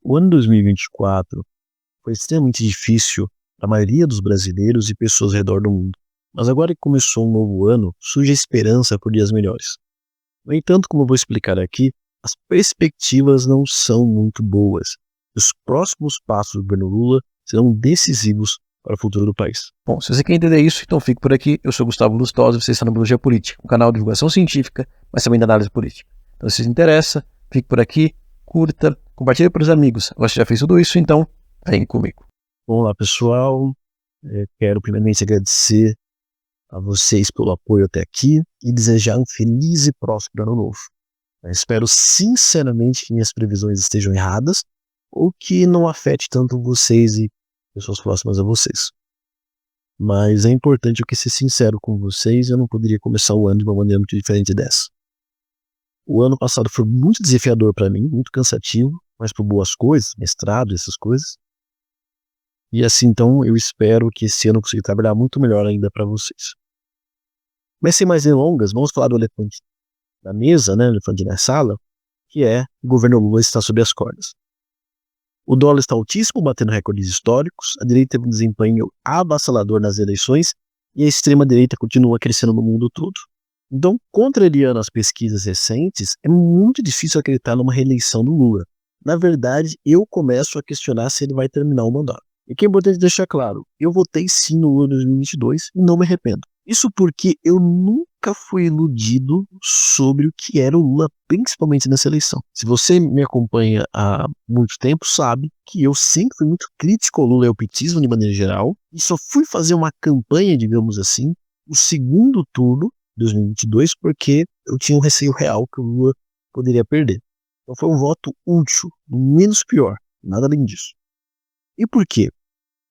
O ano 2024 foi extremamente difícil para a maioria dos brasileiros e pessoas ao redor do mundo. Mas agora que começou um novo ano, surge a esperança por dias melhores. No entanto, como eu vou explicar aqui, as perspectivas não são muito boas. Os próximos passos do governo Lula serão decisivos para o futuro do país. Bom, se você quer entender isso, então fique por aqui. Eu sou Gustavo Lustosa e você está no Biologia Política, um canal de divulgação científica, mas também da análise política. Então, se você se interessa, fique por aqui, curta, compartilhe para os amigos. Agora você já fez tudo isso, então vem comigo. Olá, pessoal. Quero primeiramente agradecer a vocês pelo apoio até aqui e desejar um feliz e próspero ano novo. Eu espero sinceramente que minhas previsões estejam erradas ou que não afete tanto vocês e pessoas próximas a vocês. Mas é importante eu ser sincero com vocês, eu não poderia começar o ano de uma maneira muito diferente dessa. O ano passado foi muito desafiador para mim, muito cansativo, mas por boas coisas, mestrado, essas coisas. E assim, então, eu espero que esse ano eu consiga trabalhar muito melhor ainda para vocês. Mas sem mais delongas, vamos falar do elefante na mesa, né, elefante na sala, que é o governo Lula está sob as cordas. O dólar está altíssimo, batendo recordes históricos, a direita teve um desempenho avassalador nas eleições e a extrema-direita continua crescendo no mundo todo. Então, contrariando as pesquisas recentes, é muito difícil acreditar numa reeleição do Lula. Na verdade, eu começo a questionar se ele vai terminar o mandato. E que é importante deixar claro, eu votei sim no Lula 2022 e não me arrependo. Isso porque eu nunca fui iludido sobre o que era o Lula, principalmente nessa eleição. Se você me acompanha há muito tempo, sabe que eu sempre fui muito crítico ao Lula e ao petismo de maneira geral, e só fui fazer uma campanha, digamos assim, no segundo turno, 2022, porque eu tinha um receio real que o Lula poderia perder. Então foi um voto útil, menos pior, nada além disso. E por quê?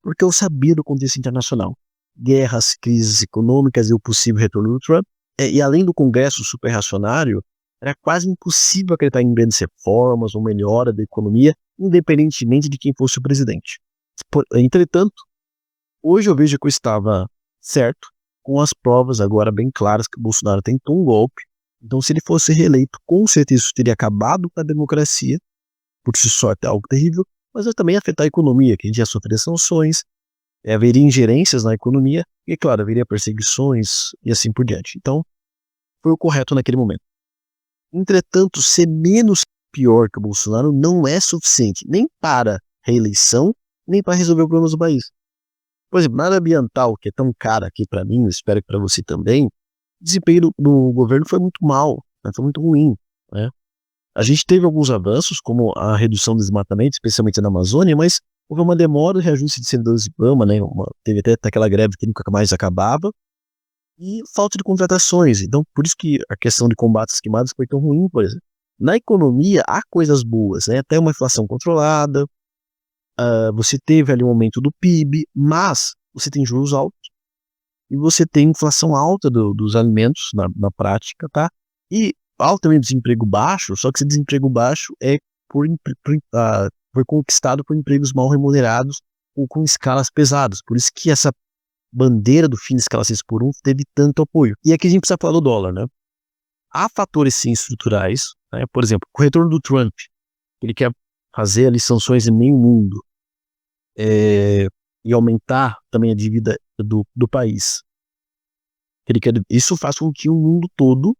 Porque eu sabia do contexto internacional. Guerras, crises econômicas e o possível retorno do Trump. E além do Congresso superracionário, era quase impossível acreditar em grandes reformas ou melhora da economia, independentemente de quem fosse o presidente. Entretanto, hoje eu vejo que eu estava certo, com as provas agora bem claras que o Bolsonaro tentou um golpe. Então, se ele fosse reeleito, com certeza isso teria acabado com a democracia, por si só é algo terrível, mas vai também afetar a economia, que a gente ia sofrer sanções, haveria ingerências na economia e, claro, haveria perseguições e assim por diante. Então, foi o correto naquele momento. Entretanto, ser menos pior que o Bolsonaro não é suficiente, nem para reeleição, nem para resolver os problemas do país. Por exemplo, na área ambiental, que é tão cara aqui para mim, espero que para você também, o desempenho do governo foi muito mal, né? Foi muito ruim, né? A gente teve alguns avanços, como a redução do desmatamento, especialmente na Amazônia, mas houve uma demora de reajuste de servidores de IBAMA, né? Teve até aquela greve que nunca mais acabava, e falta de contratações. Então, por isso que a questão de combate às queimadas foi tão ruim, por exemplo. Na economia, há coisas boas, né? Até uma inflação controlada, você teve ali um aumento do PIB, mas você tem juros altos, e você tem inflação alta dos alimentos na prática, tá? E alto também desemprego baixo, só que esse desemprego baixo foi conquistado por empregos mal remunerados ou com escalas pesadas. Por isso que essa bandeira do fim da escala 6 por 1 teve tanto apoio. E aqui a gente precisa falar do dólar, né? Há fatores sim estruturais, né? Por exemplo, o retorno do Trump, ele quer fazer ali sanções em meio mundo e aumentar também a dívida do país. Isso faz com que o mundo todo,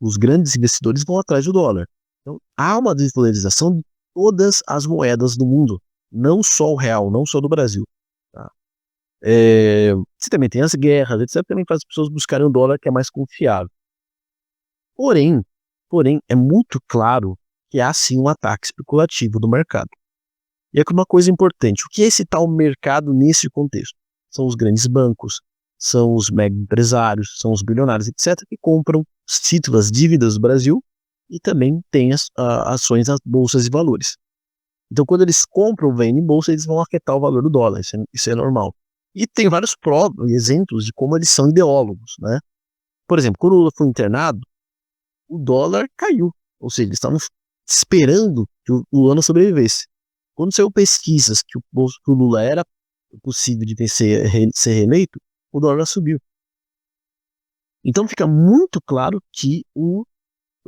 os grandes investidores vão atrás do dólar. Então, há uma desvalorização de todas as moedas do mundo, não só o real, não só do Brasil. Tá? Você também tem as guerras, etc. Também faz as pessoas buscarem o dólar que é mais confiável. Porém, é muito claro que há sim um ataque especulativo do mercado. E é uma coisa importante, o que é esse tal mercado nesse contexto? São os grandes bancos, são os mega empresários, são os bilionários, etc., que compram os títulos, as dívidas do Brasil e também tem as ações nas bolsas de valores. Então, quando eles compram, vendem em bolsa, eles vão afetar o valor do dólar, isso é normal. E tem vários exemplos de como eles são ideólogos, né? Por exemplo, quando o Lula foi internado, o dólar caiu, ou seja, eles estavam esperando que o Lula não sobrevivesse. Quando saiu pesquisas que o Lula era possível de ser reeleito, o dólar subiu. Então fica muito claro que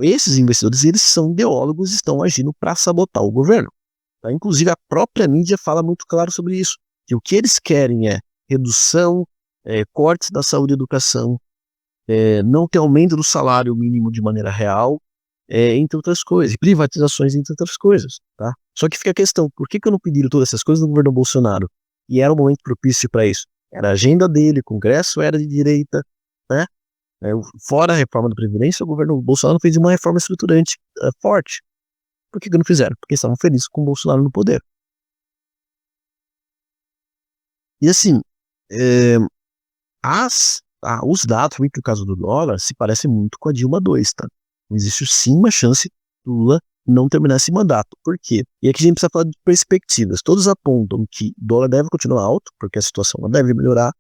esses investidores, eles são ideólogos e estão agindo para sabotar o governo. Tá? Inclusive, a própria mídia fala muito claro sobre isso, que o que eles querem é redução, cortes da saúde e educação, não ter aumento do salário mínimo de maneira real, entre outras coisas, privatizações, entre outras coisas. Tá? Só que fica a questão, por que não pediram todas essas coisas no governo Bolsonaro? E era um momento propício para isso. Era a agenda dele, o Congresso era de direita, né? Fora a reforma da Previdência, o governo Bolsonaro fez uma reforma estruturante forte. Por que não fizeram? Porque estavam felizes com o Bolsonaro no poder. E assim, os dados, no caso do dólar, se parecem muito com a Dilma II, tá? Existe sim uma chance do Lula não terminar esse mandato. Por quê? E aqui a gente precisa falar de perspectivas. Todos apontam que o dólar deve continuar alto, porque a situação não deve melhorar,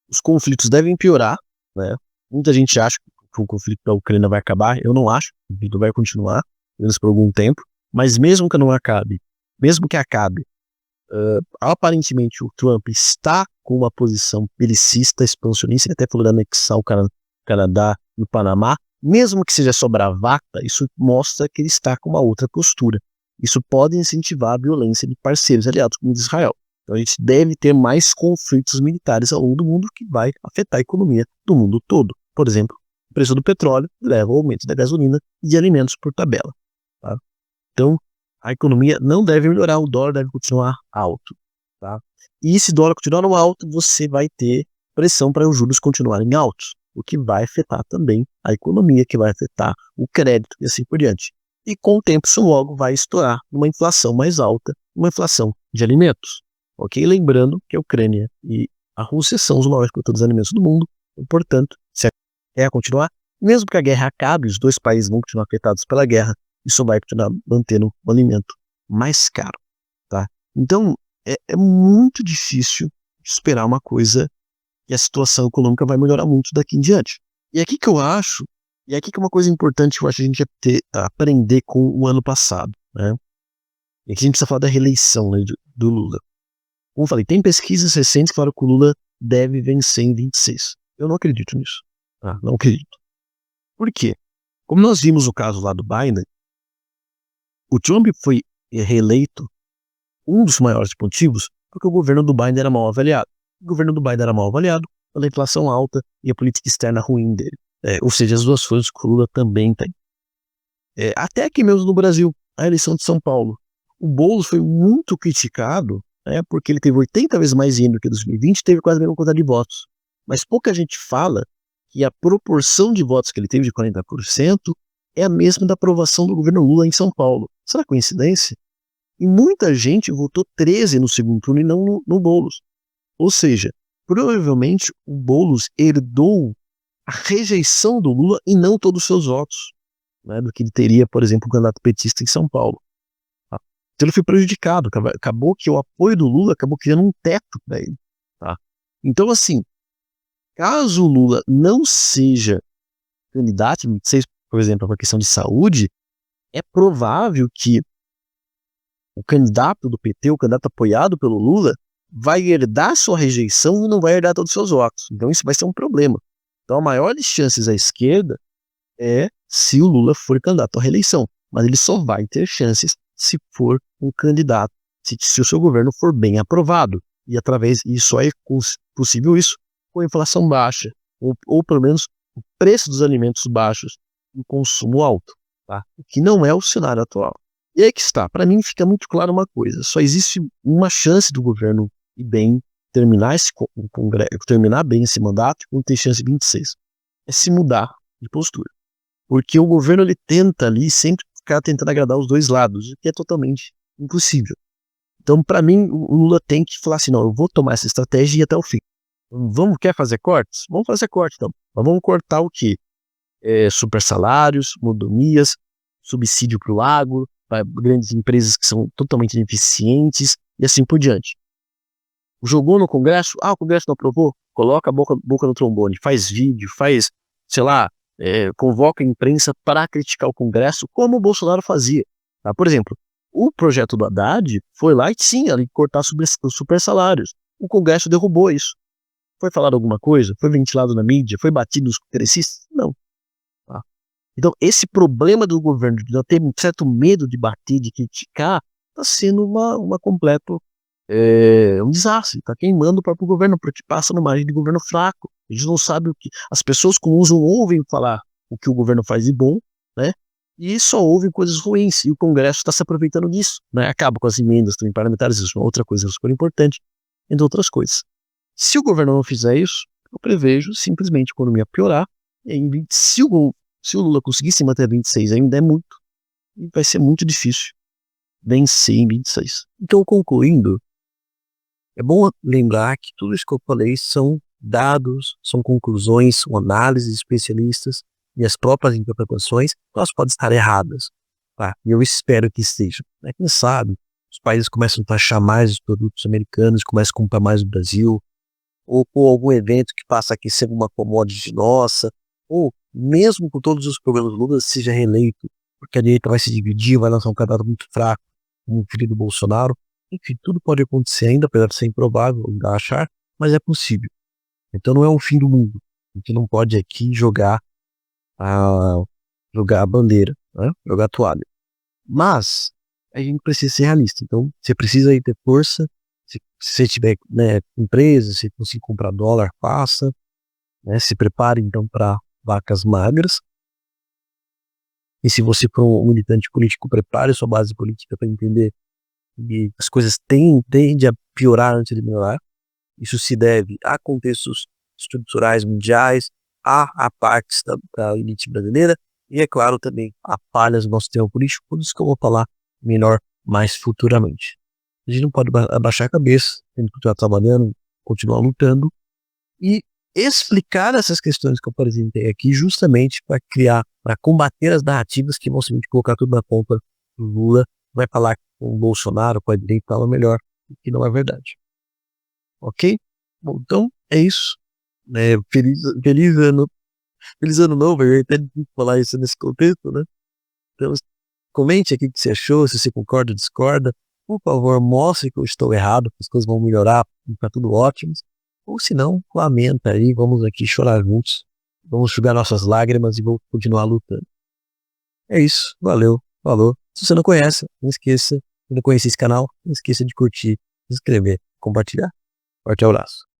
os conflitos devem piorar, né? Muita gente acha que o conflito da Ucrânia vai acabar. Eu não acho. O conflito vai continuar, pelo menos por algum tempo. Mas mesmo que não acabe, aparentemente o Trump está com uma posição belicista, expansionista. Ele até falou de anexar o Canadá e o Panamá. Mesmo que seja só bravata, isso mostra que ele está com uma outra postura. Isso pode incentivar a violência de parceiros aliados como Israel. Então a gente deve ter mais conflitos militares ao longo do mundo que vai afetar a economia do mundo todo. Por exemplo, o preço do petróleo leva ao aumento da gasolina e de alimentos por tabela. Tá? Então, a economia não deve melhorar, o dólar deve continuar alto. Tá? E se o dólar continuar no alto, você vai ter pressão para os juros continuarem altos, o que vai afetar também a economia, que vai afetar o crédito e assim por diante. E com o tempo isso logo vai estourar uma inflação mais alta, uma inflação de alimentos. Ok? Lembrando que a Ucrânia e a Rússia são os maiores produtores de alimentos do mundo, e, portanto, se a guerra continuar, mesmo que a guerra acabe, os dois países vão continuar afetados pela guerra, isso vai continuar mantendo o alimento mais caro. Tá? Então, é muito difícil esperar uma coisa e a situação econômica vai melhorar muito daqui em diante. E aqui que eu acho, e aqui que é uma coisa importante que eu acho que a gente ia aprender com o ano passado, né? E aqui a gente precisa falar da reeleição, né, do Lula. Como eu falei, tem pesquisas recentes que falam que o Lula deve vencer em 26. Eu não acredito nisso. Tá? Não acredito. Por quê? Como nós vimos o caso lá do Biden, o Trump foi reeleito, um dos maiores motivos, porque o governo do Biden era mal avaliado. O governo do Biden era mal avaliado pela inflação alta e a política externa ruim dele. Ou seja, as duas coisas que o Lula também tem. Até aqui mesmo no Brasil, a eleição de São Paulo. O Boulos foi muito criticado, porque ele teve 80 vezes mais dinheiro do que em 2020 e teve quase a mesma quantidade de votos. Mas pouca gente fala que a proporção de votos que ele teve, de 40%, é a mesma da aprovação do governo Lula em São Paulo. Será coincidência? E muita gente votou 13 no segundo turno e não no Boulos. Ou seja, provavelmente o Boulos herdou a rejeição do Lula e não todos os seus votos, né, do que ele teria, por exemplo, o candidato petista em São Paulo. Tá? Então ele foi prejudicado, acabou que o apoio do Lula acabou criando um teto para ele. Tá? Então, assim, caso o Lula não seja candidato, por exemplo, para a questão de saúde, é provável que o candidato do PT, o candidato apoiado pelo Lula, vai herdar sua rejeição e não vai herdar todos os seus votos. Então isso vai ser um problema. Então, a maiores chances à esquerda é se o Lula for candidato à reeleição. Mas ele só vai ter chances se for um candidato, se o seu governo for bem aprovado. E só é possível isso com a inflação baixa, ou pelo menos o preço dos alimentos baixos e o consumo alto. Tá? O que não é o cenário atual. E aí que está. Para mim fica muito claro uma coisa. Só existe uma chance do governo ir bem, terminar bem esse mandato, não tem chance de 26. É se mudar de postura. Porque o governo ele tenta ali sempre ficar tentando agradar os dois lados, o que é totalmente impossível. Então, para mim, o Lula tem que falar assim, não, eu vou tomar essa estratégia e ir até o fim. Quer fazer cortes? Vamos fazer corte, então. Mas vamos cortar o quê? Super salários, mordomias, subsídio para o agro, para grandes empresas que são totalmente ineficientes e assim por diante. Jogou no Congresso, o Congresso não aprovou, coloca a boca no trombone, faz vídeo, convoca a imprensa para criticar o Congresso, como o Bolsonaro fazia. Tá? Por exemplo, o projeto do Haddad foi lá e sim, ali cortar os super salários. O Congresso derrubou isso. Foi falado alguma coisa? Foi ventilado na mídia? Foi batido nos congressistas? Não. Tá? Então, esse problema do governo de não ter um certo medo de bater, de criticar, está sendo uma completo um desastre, está queimando o próprio governo, porque passa numa área de governo fraco. A gente não sabe o que. As pessoas que usam ouvem falar o que o governo faz de bom, né? E só ouvem coisas ruins. E o Congresso está se aproveitando disso, né? Acaba com as emendas também parlamentares, isso é outra coisa super importante, entre outras coisas. Se o governo não fizer isso, eu prevejo simplesmente a economia piorar. E aí, se o Lula conseguir se manter a 26, ainda é muito, e vai ser muito difícil vencer em 26. Então, concluindo, é bom lembrar que tudo isso que eu falei são dados, são conclusões, são análises de especialistas e as próprias interpretações, elas podem estar erradas, tá? E eu espero que estejam. Quem sabe os países começam a taxar mais os produtos americanos, começam a comprar mais do Brasil, ou com algum evento que passa aqui sendo uma commodity nossa, ou mesmo com todos os problemas do Lula, seja reeleito, porque a direita vai se dividir, vai lançar um candidato muito fraco, como o filho do Bolsonaro. Enfim, tudo pode acontecer ainda, apesar de ser improvável, ainda achar, mas é possível. Então não é o fim do mundo. A gente não pode aqui jogar a bandeira, né? Jogar a toalha. Mas a gente precisa ser realista. Então você precisa aí ter força. Se você tiver, né, empresa, se conseguir comprar dólar, faça. Né? Se prepare então para vacas magras. E se você for um militante político, prepare sua base política para entender que as coisas tendem a piorar antes de melhorar. Isso se deve a contextos estruturais mundiais, a partes da elite brasileira e, é claro, também a falhas do nosso sistema político, por isso que eu vou falar melhor mais futuramente. A gente não pode abaixar a cabeça, tem que continuar trabalhando, continuar lutando e explicar essas questões que eu apresentei aqui justamente para combater as narrativas que vão simplesmente colocar tudo na conta do Lula, vai falar com o Bolsonaro, com a direita, fala melhor, o que não é verdade. Ok? Bom, então é isso. Feliz ano novo, eu até falar isso nesse contexto, né? Então, comente aqui o que você achou, se você concorda ou discorda. Por favor, mostre que eu estou errado, que as coisas vão melhorar, ficar tudo ótimo. Ou se não, lamenta aí, vamos aqui chorar juntos. Vamos enxugar nossas lágrimas e vamos continuar lutando. É isso, valeu, falou. Se você não conhece, não esqueça, se não conhece esse canal, não esqueça de curtir, se inscrever, compartilhar. Forte abraço.